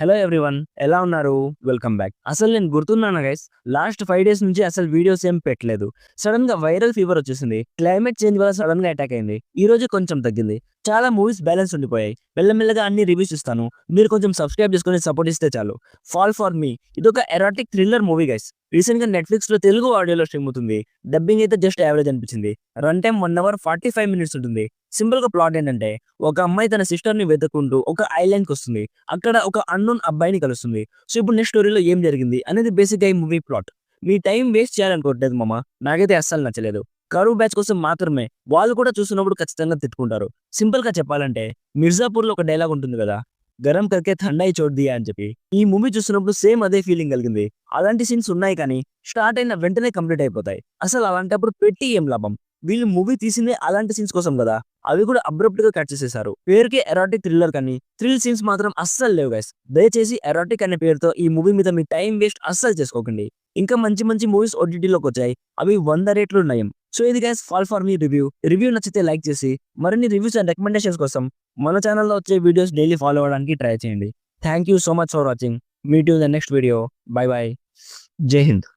Hello everyone, ఎలా ఉన్నారు? Welcome back. అసలు నేను గుర్తున్నానా గైస్, లాస్ట్ 5 డేస్ నుంచి అసలు వీడియోస్ ఏం పెట్టలేదు. సడన్ గా వైరల్ ఫీవర్ వచ్చేసింది. క్లైమేట్ చేంజ్ వల్ల సడన్ గా అటాక్ అయింది. ఈ రోజు కొంచెం తగ్గింది. చాలా మూవీస్ బ్యాలెన్స్ ఉండిపోయాయి. మెల్లమెల్లగా అన్ని రివ్యూస్ ఇస్తాను. మీరు కొంచెం సబ్స్క్రైబ్ చేసుకొని సపోర్ట్ ఇస్తే చాలు. ఫాల్ ఫర్ మీ ఇదొక erratic thriller movie guys. Recent గా నెట్ఫ్లిక్స్ లో తెలుగు ఆడియోలో స్ట్రీమ్ అవుతుంది. డబ్బింగ్ అయితే జస్ట్ యావరేజ్ అనిపించింది. రన్ టైం 1 అవర్ 45 మినిట్స్ ఉంటుంది. సింపుల్ గా ప్లాట్ ఏంటంటే, ఒక అమ్మాయి తన సిస్టర్ ని వెతుక్కుంటూ ఒక ఐలాండ్ కి వస్తుంది. అక్కడ ఒక అన్నోన్ అబ్బాయిని కలుస్తుంది. సో ఇప్పుడు నెక్స్ట్ స్టోరీలో ఏం జరిగింది అనేది బేసిక్ గా ఈ మూవీ ప్లాట్. మీ టైం వేస్ట్ చేయాలనుకోవట్లేదు మామ. నాకైతే అస్సలు నచ్చలేదు. కరువు బ్యాచ్ కోసం మాత్రమే. వాళ్ళు కూడా చూస్తున్నప్పుడు ఖచ్చితంగా తిట్టుకుంటారు. సింపుల్ గా చెప్పాలంటే, మిర్జాపూర్ లో ఒక డైలాగ్ ఉంటుంది కదా, గరం కర్కే ఠండాయి చోట్ దియా అని చెప్పి. ఈ మూవీ చూస్తున్నప్పుడు సేమ్ అదే ఫీలింగ్ కలిగింది. అలాంటి సీన్స్ ఉన్నాయి కానీ స్టార్ట్ అయిన వెంటనే కంప్లీట్ అయిపోతాయి. అసలు అలాంటప్పుడు పెట్టి ఏం లాభం? వీళ్ళు మూవీ తీసిందే అలాంటి సీన్స్ కోసం కదా. అవి కూడా అబ్రప్ట్ గా కట్ చేసేసారు. పేరుకి ఎరాటిక్ థ్రిల్లర్ కానీ థ్రిల్ సీన్స్ మాత్రం అస్సలు లేవు గైస్. దయచేసి ఎరాటిక్ అనే పేరుతో ఈ మూవీ మీద మీ టైం వేస్ట్ అస్సలు చేసుకోకండి. ఇంకా మంచి మంచి మూవీస్ ఓటీటీలోకి వచ్చాయి. అవి 100 రేట్లు నయం. సో ఇది guys fall for me review నచ్చితే లైక్ చేసి మరిన్ని రివ్యూస్ అండ్ రికమెండేషన్స్ కోసం మన ఛానల్లో వచ్చే వీడియోస్ డైలీ ఫాలో అవ్వడానికి ట్రై చేయండి. Thank you so much for watching. Meet you the next video. By by. జై హింద్.